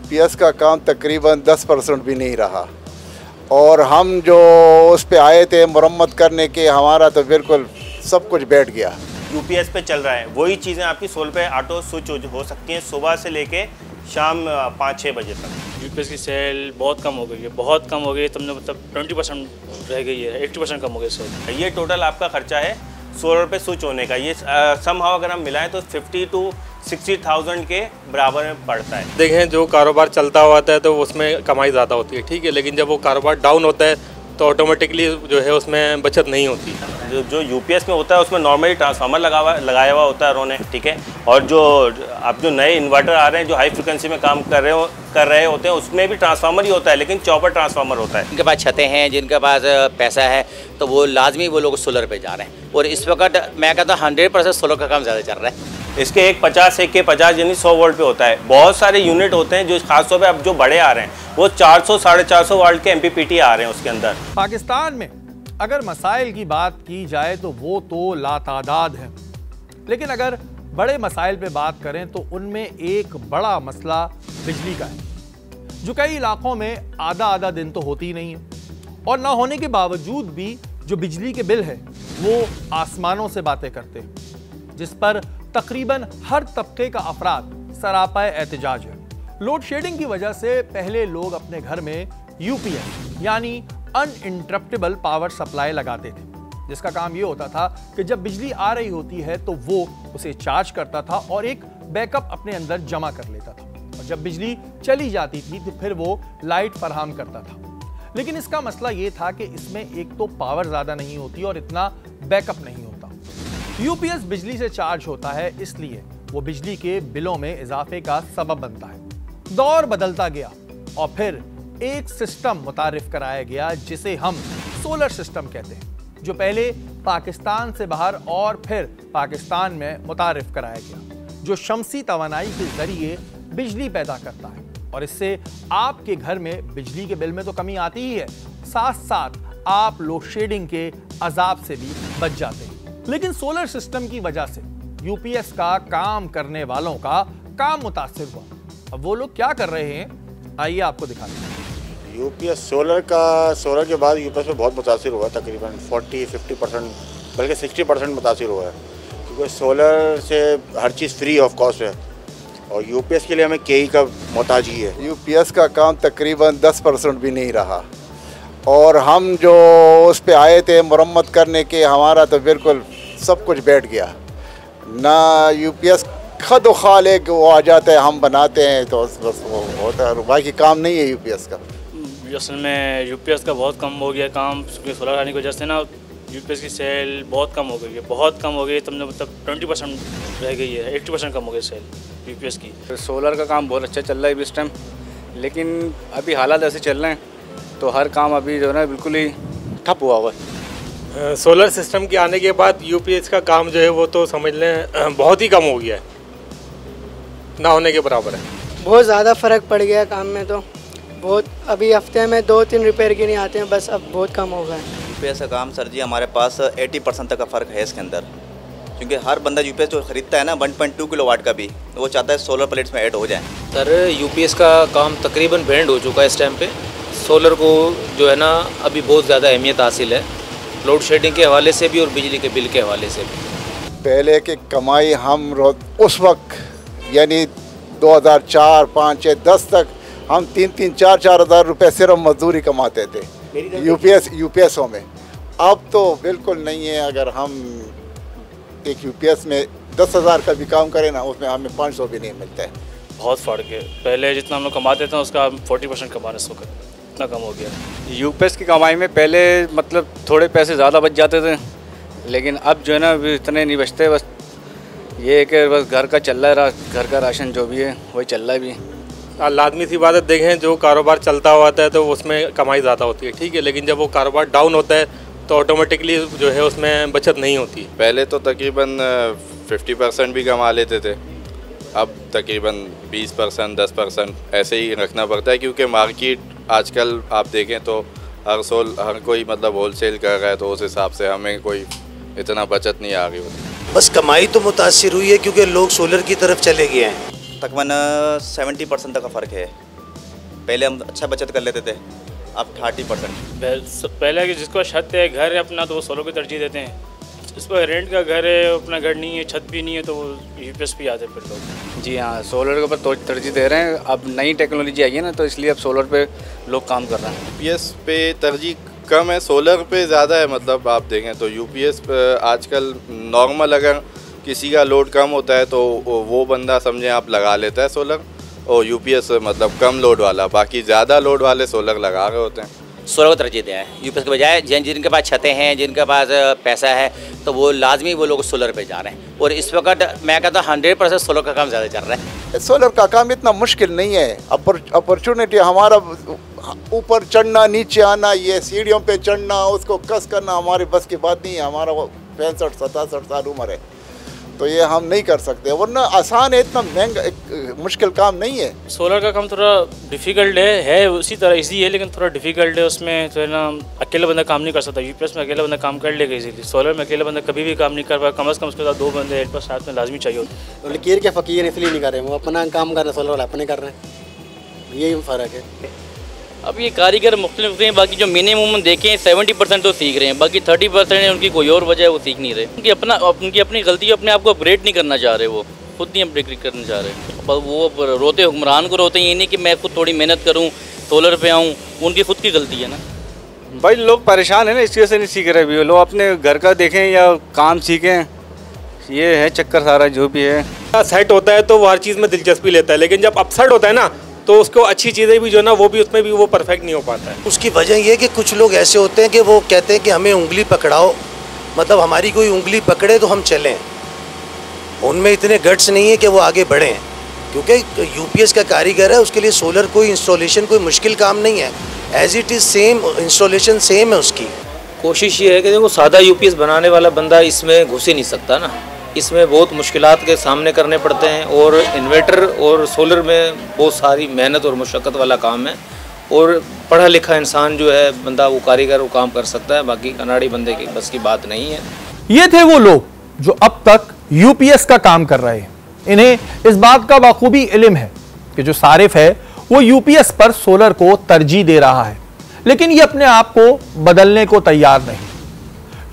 UPS का काम तकरीबन 10% भी नहीं रहा और हम जो उस पे आए थे मरम्मत करने के, हमारा तो बिल्कुल सब कुछ बैठ गया। यूपीएस पे चल रहा है, वही चीज़ें आपकी सोल पे ऑटो स्विच हो सकती हैं सुबह से लेके शाम 5-6 बजे तक। यूपीएस की सेल बहुत कम हो गई है, बहुत कम हो गई है, तुमने मतलब 20% रह गई है, 80% कम हो गई सेल। ये टोटल आपका खर्चा है सोलर पे स्विच होने का। ये समहाउ अगर हम मिलाएं तो 50 to 60,000 के बराबर में पड़ता है। देखें जो कारोबार चलता हुआ है तो उसमें कमाई ज़्यादा होती है, ठीक है, लेकिन जब वो कारोबार डाउन होता है तो ऑटोमेटिकली जो है उसमें बचत नहीं होती। जो यूपीएस में होता है उसमें नॉर्मली ट्रांसफार्मर लगाया हुआ होता है उन्होंने, ठीक है, और जो अब जो नए इन्वर्टर आ रहे हैं जो हाई फ्रिक्वेंसी में काम कर रहे होते हैं उसमें भी ट्रांसफार्मर ही होता है, लेकिन चॉपर ट्रांसफार्मर होता है। जिनके पास छतें हैं, जिनके पास पैसा है, तो वो लाजमी वो लोग सोलर पे जा रहे हैं और इस वक्त मैं कहता हूँ 100% सोलर का काम ज़्यादा चल रहा है। इसके एक के 50 यानी 100 वोल्ट पे होता है। बहुत सारे यूनिट होते हैं जो खासतौर पे अब जो बड़े आ रहे हैं वो 400-450 वोल्ट के MPPT आ रहे हैं उसके अंदर। पाकिस्तान में अगर मसाइल की बात की जाए तो वो तो लातादाद है, लेकिन अगर बड़े मसाइल पे बात करें तो उनमें एक बड़ा मसला बिजली का है, जो कई इलाकों में आधा दिन तो होती ही नहीं है और ना होने के बावजूद भी जो बिजली के बिल है वो आसमानों से बातें करते हैं, जिस पर तकरीबन हर तबके का अफराद सरापा एहतजाज है। लोड शेडिंग की वजह से पहले लोग अपने घर में यूपीएस यानी अनइंटरप्टेबल पावर सप्लाई लगाते थे, जिसका काम ये होता था कि जब बिजली आ रही होती है तो वो उसे चार्ज करता था और एक बैकअप अपने अंदर जमा कर लेता था, और जब बिजली चली जाती थी तो फिर वो लाइट फराहम करता था। लेकिन इसका मसला ये था कि इसमें एक तो पावर ज्यादा नहीं होती और इतना बैकअप नहीं होता। यूपीएस बिजली से चार्ज होता है, इसलिए वो बिजली के बिलों में इजाफे का सबब बनता है। दौर बदलता गया और फिर एक सिस्टम मुतारिफ कराया गया जिसे हम सोलर सिस्टम कहते हैं, जो पहले पाकिस्तान से बाहर और फिर पाकिस्तान में मुतारिफ कराया गया, जो शमसी तवानाई के जरिए बिजली पैदा करता है और इससे आपके घर में बिजली के बिल में तो कमी आती ही है, साथ साथ आप लोड शेडिंग के अजाब से भी बच जाते हैं। लेकिन सोलर सिस्टम की वजह से यूपीएस का काम करने वालों का काम मुतासिर हुआ। अब वो लोग क्या कर रहे हैं, आइए आपको दिखाते हैं। यूपीएस सोलर के बाद यूपीएस में बहुत मुतासिर हुआ, तकरीबन 40-50% बल्कि 60% मुतासिर हुआ है, क्योंकि सोलर से हर चीज़ फ्री ऑफ कॉस्ट है और यूपीएस के लिए हमें केई का मोहताज ही है। यूपीएस का काम तकरीबन 10% भी नहीं रहा और हम जो उस पे आए थे मरम्मत करने के, हमारा तो बिल्कुल सब कुछ बैठ गया। ना यूपीएस खद खाल है कि वो आ जाता है, हम बनाते हैं तो बस वो होता है, बाकी काम नहीं है यूपीएस का। असल में यूपीएस का बहुत कम हो गया काम, सोलर आने की वजह से ना यूपीएस की सेल बहुत कम हो गई है, बहुत कम हो गई है, तुमने मतलब 20% रह गई है, 80% कम हो गई सेल यूपीएस की। सोलर का काम बहुत अच्छा चल रहा है इस टाइम, लेकिन अभी हालात ऐसे चल रहे हैं तो हर काम अभी जो है ना बिल्कुल ही ठप हुआ हुआ है। सोलर सिस्टम के आने के बाद यूपीएस का काम जो है वो तो समझ लें बहुत ही कम हो गया है, ना होने के बराबर है। बहुत ज़्यादा फ़र्क पड़ गया है काम में, तो बहुत अभी हफ्ते में 2-3 रिपेयर के नहीं आते हैं, बस अब बहुत कम हो गया है। यूपीएस का काम सर जी हमारे पास 80% तक का फ़र्क है इसके अंदर, क्योंकि हर बंदा यूपीएस जो खरीदता है ना 1.2 किलोवाट का भी, वो चाहता है सोलर प्लेट्स में ऐड हो जाए। सर यूपीएस का काम तकरीबन बैंड हो चुका है इस टाइम पे। सोलर को जो है ना अभी बहुत ज़्यादा अहमियत हासिल है, लोड शेडिंग के हवाले से भी और बिजली के बिल के हवाले से भी। पहले की कमाई हम उस वक्त यानी 2004, 5, 6, 10 तक हम 3-3, 4-4 हज़ार रुपये सिर्फ मजदूरी कमाते थे यूपीएसों में। अब तो बिल्कुल नहीं है। अगर हम एक यूपीएस में 10,000 का भी काम करें ना, उसमें हमें 500 भी नहीं मिलता है। बहुत फ़र्क है, पहले जितना हम लोग कमाते थे उसका 40% कमा रहे, इस वक्त इतना कम हो गया। यूपीएस की कमाई में पहले मतलब थोड़े पैसे ज़्यादा बच जाते थे, लेकिन अब जो है ना इतने नहीं बचते। बस ये है कि बस घर का चल रहा है, घर का राशन जो भी है वही चल रहा है भी। लाजमी सी बात है, देखें जो कारोबार चलता हुआ है तो उसमें कमाई ज़्यादा होती है, ठीक है, लेकिन जब वो कारोबार डाउन होता है तो ऑटोमेटिकली जो है उसमें बचत नहीं होती। पहले तो तकरीबन 50% भी कमा लेते थे, अब तकरीबन 20%, 10% ऐसे ही रखना पड़ता है, क्योंकि मार्केट आजकल आप देखें तो हर कोई मतलब होलसेल कर रहा है, तो उस हिसाब से हमें कोई इतना बचत नहीं आ रही होती। बस कमाई तो मुतासिर हुई है क्योंकि लोग सोलर की तरफ चले गए हैं। तकरीबन 70% तक का फ़र्क है। पहले हम अच्छा बचत कर लेते थे, अब 30%। पहले कि जिसको छत है, घर है अपना, तो वो सोलर को तरजीह देते हैं। इस पर रेंट का घर है, अपना घर नहीं है, छत भी नहीं है, तो वो यूपीएस पे आते हैं फिर लोग। जी हाँ, सोलर के ऊपर तरजीह दे रहे हैं। अब नई टेक्नोलॉजी आई है ना, तो इसलिए अब सोलर पे लोग काम कर रहे हैं। यूपीएस पे तरजीह कम है, सोलर पे ज़्यादा है। मतलब आप देखें तो यूपीएस पे आजकल नॉर्मल अगर किसी का लोड कम होता है तो वो बंदा समझें आप लगा लेता है सोलर, और यूपीएस मतलब कम लोड वाला, बाकी ज़्यादा लोड वाले सोलर लगा रहे होते हैं। सोलर को तरजीह दिया है यूपीएस के बजाय। जिनके पास छतें हैं, जिनके पास पैसा है, तो वो लाजमी वो लोग सोलर पे जा रहे हैं। और इस वक्त मैं कहता हूँ 100% सोलर का काम ज़्यादा चल रहा है। सोलर का काम इतना मुश्किल नहीं है। अपॉर्चुनिटी हमारा ऊपर चढ़ना, नीचे आना, ये सीढ़ियों पे चढ़ना, उसको कस करना हमारे बस की बात नहीं है। हमारा 65-67 साल उम्र है, तो ये हम नहीं कर सकते। वरना आसान है, इतना महंगा मुश्किल काम नहीं है। सोलर का काम थोड़ा डिफ़िकल्ट है उसी तरह इजी है, लेकिन थोड़ा डिफ़िकल्ट है। उसमें तो है ना, अकेला बंदा काम नहीं कर सकता। यूपीएस में अकेला बंदा काम कर लेगा इजीली। सोलर में अकेला बंदा कभी भी काम नहीं कर पाएगा। कम से कम उसके साथ 2 बंदे हेल्पर साथ में लाजमी चाहिए होते हैं। लकीर के फ़कीर इसलिए नहीं कर रहे, वो अपना काम कर रहे हैं, सोलर वाले अपने कर रहे हैं। यही फ़र्क है। अब ये कारीगर मुख्तलिफ हैं, बाकी जो मिनिमम देखें 70% तो सीख रहे हैं, बाकी 30% है उनकी कोई और वजह है, वो सीख नहीं रहे। उनकी अपनी गलती, अपने आप को अपग्रेड नहीं करना चाह रहे, वो खुद नहीं अपग्रेड करना चाह रहे। वो रोते हुक्मरान को रोते हैं, ये नहीं कि मैं खुद थोड़ी मेहनत करूँ, सोलर पे आऊँ। उनकी खुद की गलती है ना भाई। लोग परेशान है ना, इस वजह से नहीं सीख रहे भी। लोग अपने घर का देखें या काम सीखें, ये है चक्कर सारा जो भी है। सेट होता है तो वो हर चीज़ में दिलचस्पी लेता है, लेकिन जब अपसेट होता है ना, तो उसको अच्छी चीज़ें भी जो ना, वो भी उसमें भी वो परफेक्ट नहीं हो पाता है। उसकी वजह ये है कि कुछ लोग ऐसे होते हैं कि वो कहते हैं कि हमें उंगली पकड़ाओ, मतलब हमारी कोई उंगली पकड़े तो हम चलें। उनमें इतने गट्स नहीं है कि वो आगे बढ़ें, क्योंकि यूपीएस का कारीगर है, उसके लिए सोलर कोई इंस्टॉलेशन कोई मुश्किल काम नहीं है। As it is same installation same है उसकी। कोशिश ये है कि देखो, सादा यूपीएस बनाने वाला बंदा इसमें घुस ही नहीं सकता ना। इसमें बहुत मुश्किलात के सामने करने पड़ते हैं, और इन्वर्टर और सोलर में बहुत सारी मेहनत और मुशक्क़त वाला काम है। और पढ़ा लिखा इंसान जो है बंदा, वो कारीगर, वो काम कर सकता है, बाकी अनाड़ी बंदे की बस की बात नहीं है। ये थे वो लोग जो अब तक यूपीएस का काम कर रहे हैं। इन्हें इस बात का बाखूबी इल्म है कि जो सारिफ है वो यूपीएस पर सोलर को तरजीह दे रहा है, लेकिन ये अपने आप को बदलने को तैयार नहीं।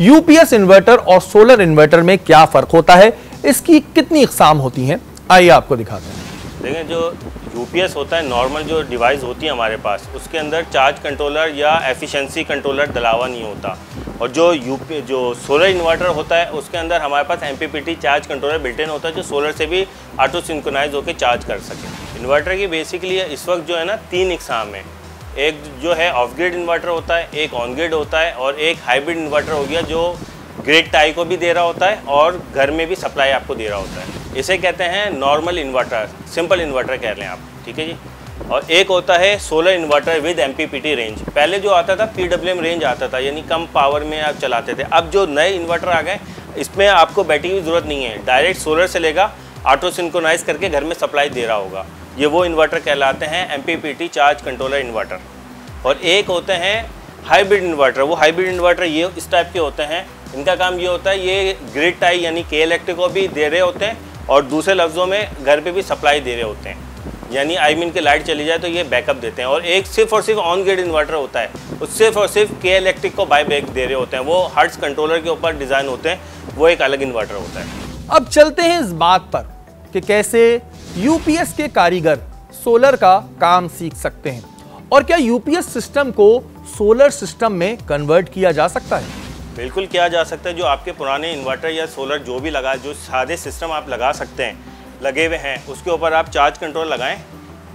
यूपीएस इन्वर्टर और सोलर इन्वर्टर में क्या फर्क होता है, इसकी कितनी इकसाम होती हैं, आइए आपको दिखाते हैं। देखिए, जो यूपीएस होता है, नॉर्मल जो डिवाइस होती है हमारे पास, उसके अंदर चार्ज कंट्रोलर या एफिशिएंसी कंट्रोलर डलावा नहीं होता। और जो सोलर इन्वर्टर होता है, उसके अंदर हमारे पास MPPT charge controller built in होता है, जो सोलर से भी ऑटो सिंक्रोनाइज होकर चार्ज कर सके। इन्वर्टर की बेसिकली इस वक्त जो है ना, 3 इकसाम है। एक जो है ऑफ ग्रिड इन्वर्टर होता है, एक ऑन ग्रिड होता है, और एक हाइब्रिड इन्वर्टर हो गया जो ग्रिड टाई को भी दे रहा होता है और घर में भी सप्लाई आपको दे रहा होता है। इसे कहते हैं नॉर्मल इन्वर्टर, सिंपल इन्वर्टर कह लें आप, ठीक है जी। और एक होता है solar inverter with MPPT range. पहले जो आता था पीडब्ल्यूएम रेंज आता था, यानी कम पावर में आप चलाते थे। अब जो नए इन्वर्टर आ गए, इसमें आपको बैटरी की ज़रूरत नहीं है, डायरेक्ट सोलर से लेगा, ऑटो सिंक्रोनाइज करके घर में सप्लाई दे रहा होगा। ये वो इन्वर्टर कहलाते हैं एमपीपीटी चार्ज कंट्रोलर इन्वर्टर। और एक होते हैं हाइब्रिड इन्वर्टर। वो हाइब्रिड इन्वर्टर ये इस टाइप के होते हैं। इनका काम ये होता है, ये ग्रिड टाई यानी के इलेक्ट्रिक को भी दे रहे होते हैं, और दूसरे लफ्ज़ों में घर पे भी सप्लाई दे रहे होते हैं। यानी कि लाइट चली जाए तो ये बैकअप देते हैं। और एक सिर्फ और सिर्फ ऑन ग्रिड इन्वर्टर होता है, वो सिर्फ और सिर्फ के इलेक्ट्रिक को बाय बैक दे रहे होते हैं। वो हर्ट्ज कंट्रोलर के ऊपर डिज़ाइन होते हैं, वो एक अलग इन्वर्टर होता है। अब चलते हैं इस बात पर कि कैसे यूपीएस के कारीगर सोलर का काम सीख सकते हैं, और क्या यूपीएस सिस्टम को सोलर सिस्टम में कन्वर्ट किया जा सकता है। बिल्कुल किया जा सकता है। जो आपके पुराने इन्वर्टर या सोलर जो भी लगा, जो सादे सिस्टम आप लगा सकते हैं, लगे हुए हैं, उसके ऊपर आप चार्ज कंट्रोल लगाएं।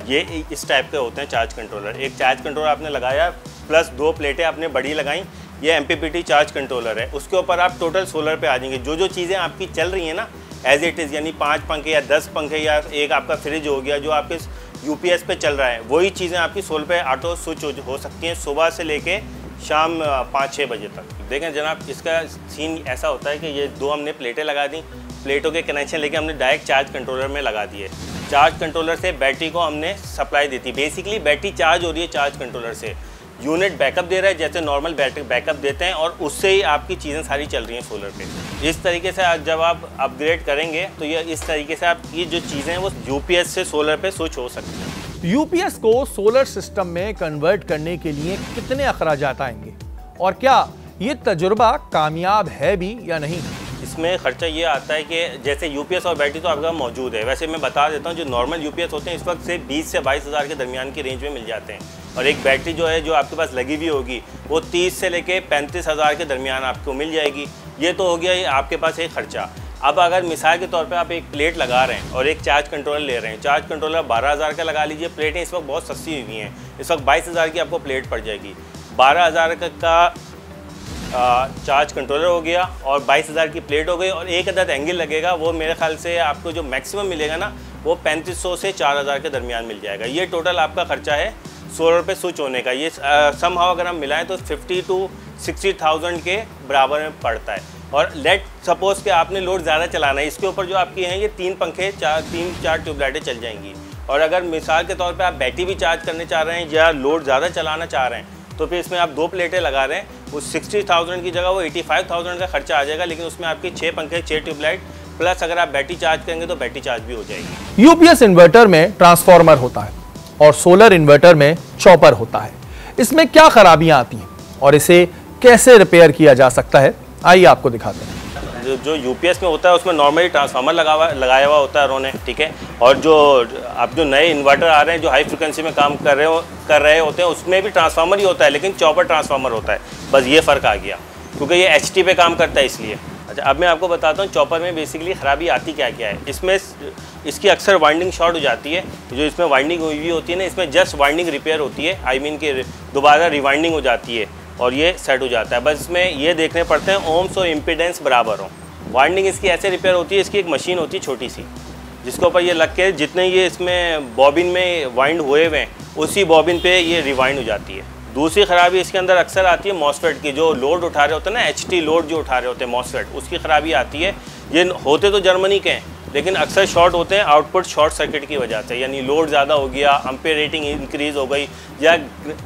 ये इस टाइप के होते हैं चार्ज कंट्रोलर। एक चार्ज कंट्रोलर आपने लगाया, प्लस 2 प्लेटें आपने बड़ी लगाई, ये एमपीपीटी चार्ज कंट्रोलर है। उसके ऊपर आप टोटल सोलर पे आ जाएंगे। जो चीज़ें आपकी चल रही हैं ना एज इट इज़, यानी 5 पंखे या 10 पंखे या एक आपका फ्रिज हो गया, जो आपके यूपीएस पे चल रहा है, वही चीज़ें आपकी सोलर पे ऑटो स्विच हो सकती हैं सुबह से लेके शाम 5-6 बजे तक। देखें जनाब, इसका सीन ऐसा होता है कि ये 2 हमने प्लेटें लगा दी, प्लेटों के कनेक्शन लेके हमने डायरेक्ट चार्ज कंट्रोलर में लगा दिए। चार्ज कंट्रोलर से बैटरी को हमने सप्लाई दी थी। बेसिकली बैटरी चार्ज हो रही है चार्ज कंट्रोलर से, यूनिट बैकअप दे रहा है जैसे नॉर्मल बैटरी बैकअप देते हैं, और उससे ही आपकी चीज़ें सारी चल रही हैं सोलर पे। इस तरीके से आज जब आप अपग्रेड करेंगे तो ये इस तरीके से आप ये जो चीज़ें हैं वो यूपीएस से सोलर पे स्विच हो सकती हैं। यूपीएस को सोलर सिस्टम में कन्वर्ट करने के लिए कितने अखराजात आएंगे और क्या ये तजुर्बा कामयाब है भी या नहीं? इसमें खर्चा ये आता है कि जैसे यूपीएस और बैटरी तो आपका मौजूद है, वैसे मैं बता देता हूँ जो नॉर्मल यूपीएस होते हैं इस वक्त से 20 से 22 हज़ार के दरमियान की रेंज में मिल जाते हैं, और एक बैटरी जो है जो आपके पास लगी हुई होगी वो 30 से लेके 35 हज़ार के दरमियान आपको मिल जाएगी। ये तो हो गया ये आपके पास एक खर्चा। अब अगर मिसाल के तौर पे आप एक प्लेट लगा रहे हैं और एक चार्ज कंट्रोलर ले रहे हैं, चार्ज कंट्रोलर 12,000 का लगा लीजिए, प्लेटें इस वक्त बहुत सस्ती हुई हैं, इस वक्त 22,000 की आपको प्लेट पड़ जाएगी। 12,000 का चार्ज कंट्रोलर हो गया और 22,000 की प्लेट हो गई, और एक अदद एंगल लगेगा, वो मेरे ख्याल से आपको जो मैक्सिमम मिलेगा ना वो 3500 से 4,000 के दरमियान मिल जाएगा। ये टोटल आपका खर्चा है सोलर पे स्विच होने का। ये समहाउ अगर हम मिलाएं तो 50 to 60,000 के बराबर में पड़ता है। और लेट सपोज कि आपने लोड ज़्यादा चलाना है, इसके ऊपर जो आपकी हैं ये 3 पंखे 3-4 ट्यूबलाइटें चल जाएंगी। और अगर मिसाल के तौर पे आप बैटरी भी चार्ज करने चाह रहे हैं या लोड ज़्यादा चलाना चाह रहे हैं तो फिर इसमें आप 2 प्लेटें लगा रहे हैं, वो 60,000 की जगह वो 85,000 का खर्चा आ जाएगा, लेकिन उसमें आपकी 6 पंखे 6 ट्यूबलाइट प्लस अगर आप बैटरी चार्ज करेंगे तो बैटरी चार्ज भी हो जाएगी। यूपीएस इन्वर्टर में ट्रांसफार्मर होता है और सोलर इन्वर्टर में चॉपर होता है। इसमें क्या खराबियां आती हैं और इसे कैसे रिपेयर किया जा सकता है, आइए आपको दिखाते हैं। जो यूपीएस में होता है उसमें नॉर्मली ट्रांसफार्मर लगाया हुआ होता है उन्होंने, ठीक है। और जो अब जो नए इन्वर्टर आ रहे हैं जो हाई फ्रिक्वेंसी में काम कर रहे होते हैं उसमें भी ट्रांसफार्मर ही होता है, लेकिन चॉपर ट्रांसफार्मर होता है। बस ये फ़र्क आ गया क्योंकि ये एचटी पे काम करता है इसलिए। अच्छा, अब मैं आपको बताता हूँ चॉपर में बेसिकली ख़राबी आती क्या क्या है। इसमें इसकी अक्सर वाइंडिंग शॉर्ट हो जाती है, जो इसमें वाइंडिंग हुई हुई होती है ना, इसमें जस्ट वाइंडिंग रिपेयर होती है, आई मीन कि दोबारा रिवाइंडिंग हो जाती है और ये सेट हो जाता है। बस इसमें ये देखने पड़ते हैं ओम्स और इम्पीडेंस बराबर हों। वाइंडिंग इसकी ऐसे रिपेयर होती है, इसकी एक मशीन होती है छोटी सी जिसके ऊपर ये लग के जितने ये इसमें बॉबिन में वाइंड हुए हुए हैं उसी बॉबिन पे ये रिवाइंड हो जाती है। दूसरी ख़राबी इसके अंदर अक्सर आती है मॉसफेट की, जो लोड उठा रहे होते हैं ना, एचटी लोड जो उठा रहे होते हैं मॉसफेट, उसकी ख़राबी आती है। ये होते तो जर्मनी के हैं लेकिन अक्सर शॉर्ट होते हैं आउटपुट शॉर्ट सर्किट की वजह से, यानी लोड ज़्यादा हो गया, अम्पेयर रेटिंग इंक्रीज़ हो गई, या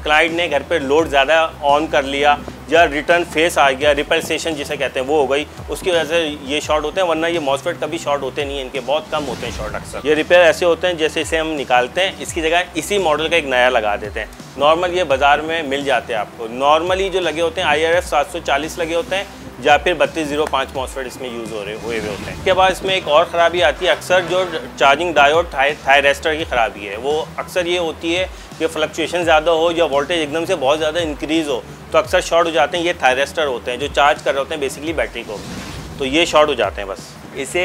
क्लाइंट ने घर पे लोड ज़्यादा ऑन कर लिया, या रिटर्न फेस आ गया, रिपल्सेशन जिसे कहते हैं वो हो गई, उसकी वजह से ये शॉर्ट होते हैं। वरना ये मॉसफेट कभी शॉर्ट होते नहीं हैं, इनके बहुत कम होते हैं शॉर्ट अक्सर। ये रिपेयर ऐसे होते हैं जैसे इसे हम निकालते हैं, इसकी जगह इसी मॉडल का एक नया लगा देते हैं। नॉर्मल ये बाज़ार में मिल जाते हैं आपको। नॉर्मली जो लगे होते हैं IRF 740 लगे होते हैं या फिर 3205 मॉसफेट इसमें यूज़ हुए होते हैं। इसके बाद इसमें एक और ख़राबी आती है, अक्सर जो चार्जिंग डायोड थायरेस्टर की ख़राबी है, वो अक्सर ये होती है कि फ्लक्चुएशन ज़्यादा हो या वोल्टेज एकदम से बहुत ज़्यादा इंक्रीज़ हो तो अक्सर शॉर्ट हो जाते हैं। ये थायरेस्टर होते हैं जो चार्ज कर रहे होते हैं बेसिकली बैटरी को, तो ये शॉर्ट हो जाते हैं। बस इसे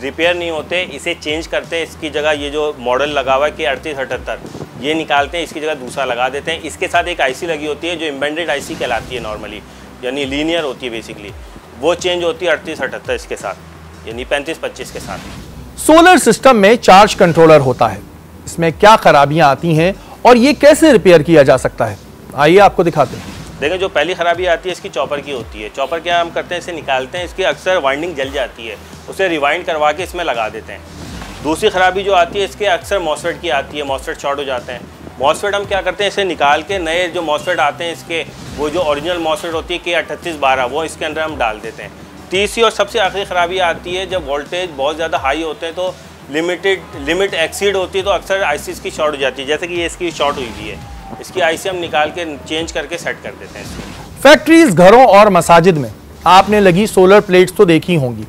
रिपेयर नहीं होते, इसे चेंज करते हैं। इसकी जगह ये जो मॉडल लगा हुआ है कि 3878 ये निकालते हैं, इसकी जगह दूसरा लगा देते हैं। इसके साथ एक IC लगी होती है जो एम्बेडेड IC कहलाती है नॉर्मली, यानी लीनियर होती है बेसिकली, वो चेंज होती है 3878 इसके साथ, यानी 3525 के साथ। सोलर सिस्टम में चार्ज कंट्रोलर होता है, इसमें क्या खराबियां आती हैं और ये कैसे रिपेयर किया जा सकता है, आइए आपको दिखाते हैं। देखें, जो पहली ख़राबी आती है इसकी चॉपर की होती है। चॉपर क्या हम करते हैं, इसे निकालते हैं, इसकी अक्सर वाइंडिंग जल जाती है, उसे रिवाइंड करवा के इसमें लगा देते हैं। दूसरी ख़राबी जो आती है इसके अक्सर मॉसफेट की आती है, मॉसफेट शॉर्ट हो जाते हैं। मॉसफेट हम क्या करते हैं, इसे निकाल के नए जो मॉसफेट आते हैं इसके, वो जो ओरिजिनल मॉसफेट होती है K3812 वो इसके अंदर हम डाल देते हैं। तीसरी और सबसे आखिरी ख़राबी आती है जब वोल्टेज बहुत ज़्यादा हाई होते हैं तो लिमिट एक्सीड होती है तो अक्सर IC इसकी शॉर्ट हो जाती है, जैसे कि ये इसकी शॉर्ट हुई हुई है, इसकी IC हम निकाल के चेंज करके सेट कर देते हैं इसको। फैक्ट्रीज, घरों और मसाजिद में आपने लगी सोलर प्लेट्स तो देखी होंगी,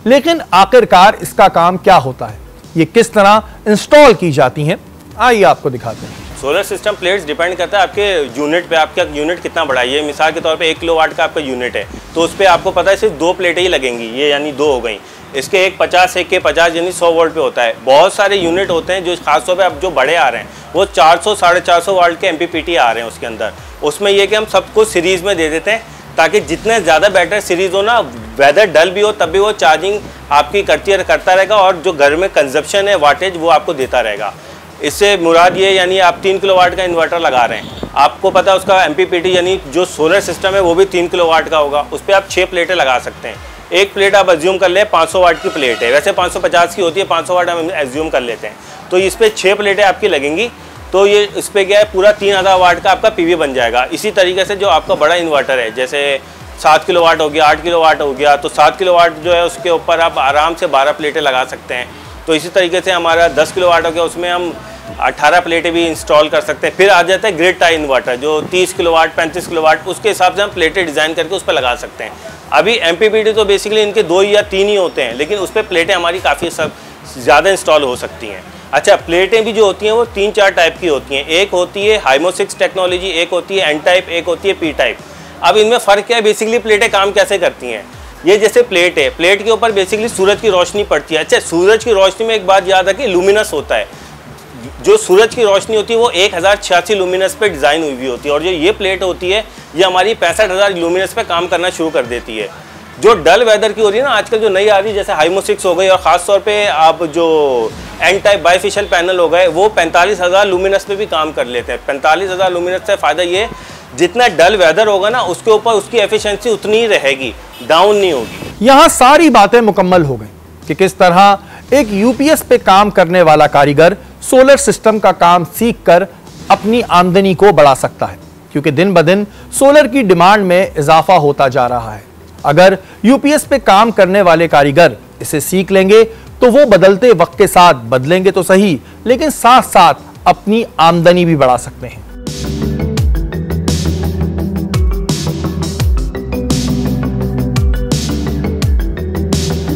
लेकिन आखिरकार इसका काम क्या होता है, ये किस तरह इंस्टॉल की जाती हैं, आइए आपको दिखाते हैं। सोलर सिस्टम प्लेट्स डिपेंड करता है आपके यूनिट पे, आपका यूनिट कितना बड़ा है। ये मिसाल के तौर पे 1 किलोवाट का आपका यूनिट है तो उस पर आपको पता है सिर्फ 2 प्लेटें ही लगेंगी, ये यानी 2 हो गई। इसके एक 50 यानी 100 वोल्ट पे होता है। बहुत सारे यूनिट होते हैं जो खासतौर पे अब जो बड़े आ रहे हैं वो 400 450 वोल्ट के MPPT आ रहे हैं उसके अंदर। उसमें यह कि हम सबको सीरीज़ में दे देते हैं ताकि जितने ज़्यादा बैटरी सीरीज़ हो ना, वेदर डल भी हो तब भी वो चार्जिंग आपकी करता रहेगा और जो घर में कंजप्शन है वाटेज वो आपको देता रहेगा। इससे मुराद ये यानी आप 3 किलोवाट का इन्वर्टर लगा रहे हैं, आपको पता है उसका MPPT यानी जो सोलर सिस्टम है वो भी 3 किलोवाट का होगा, उस पर आप 6 प्लेटें लगा सकते हैं। एक प्लेट आप एज्यूम कर ले 500 वाट की प्लेट है, वैसे 550 की होती है, 500 वाट हम एज्यूम कर लेते हैं, तो इस पर 6 प्लेटें आपकी लगेंगी तो ये इस पर क्या है पूरा 3000 वाट का आपका PV बन जाएगा। इसी तरीके से जो आपका बड़ा इन्वर्टर है जैसे 7 किलोवाट हो गया, 8 किलोवाट हो गया, तो 7 किलोवाट जो है उसके ऊपर आप आराम से 12 प्लेटें लगा सकते हैं। तो इसी तरीके से हमारा 10 किलोवाट हो गया, उसमें हम 18 प्लेटें भी इंस्टॉल कर सकते हैं। फिर आ जाता है ग्रिड टाई इन्वर्टर जो 30 किलोवाट 35 किलोवाट, उसके हिसाब से हम प्लेटें डिज़ाइन करके उस पर लगा सकते हैं। अभी MPPT तो बेसिकली इनके 2 या 3 ही होते हैं, लेकिन उस पर प्लेटें हमारी काफ़ी ज़्यादा इंस्टॉल हो सकती हैं। अच्छा, प्लेटें भी जो होती हैं वो 3-4 टाइप की होती हैं। एक होती है हाइमो 6 टेक्नोलॉजी, एक होती है N टाइप, एक होती है P टाइप। अब इनमें फ़र्क क्या है, बेसिकली प्लेटें काम कैसे करती हैं। ये जैसे प्लेट है, प्लेट के ऊपर बेसिकली सूरज की रोशनी पड़ती है। अच्छा, सूरज की रोशनी में एक बात याद रखें, लुमिनस होता है। जो सूरज की रोशनी होती है वो 1086 लुमिनस पे डिज़ाइन हुई होती है, और जो ये प्लेट होती है ये हमारी 65,000 लुमिनस पे काम करना शुरू कर देती है। जो डल वेदर की हो रही है ना आजकल, जो नई आ रही है जैसे हाइमो 6 हो गई, और ख़ास तौर पे आप जो N टाइप बाइफेशियल पैनल हो गए, वो 45,000 लुमिनस पे भी काम कर लेते हैं। 45,000 लुमिनस से फ़ायदा ये, जितना डल वेदर होगा ना उसके ऊपर उसकी एफिशिएंसी उतनी ही रहेगी, डाउन नहीं होगी। यहां सारी बातें मुकम्मल हो गई कि किस तरह एक यूपीएस पे काम करने वाला कारीगर सोलर सिस्टम का काम सीखकर अपनी आमदनी को बढ़ा सकता है, क्योंकि दिन ब दिन सोलर की डिमांड में इजाफा होता जा रहा है। अगर यूपीएस पे काम करने वाले कारीगर इसे सीख लेंगे तो वो बदलते वक्त के साथ बदलेंगे तो सही, लेकिन साथ साथ अपनी आमदनी भी बढ़ा सकते हैं।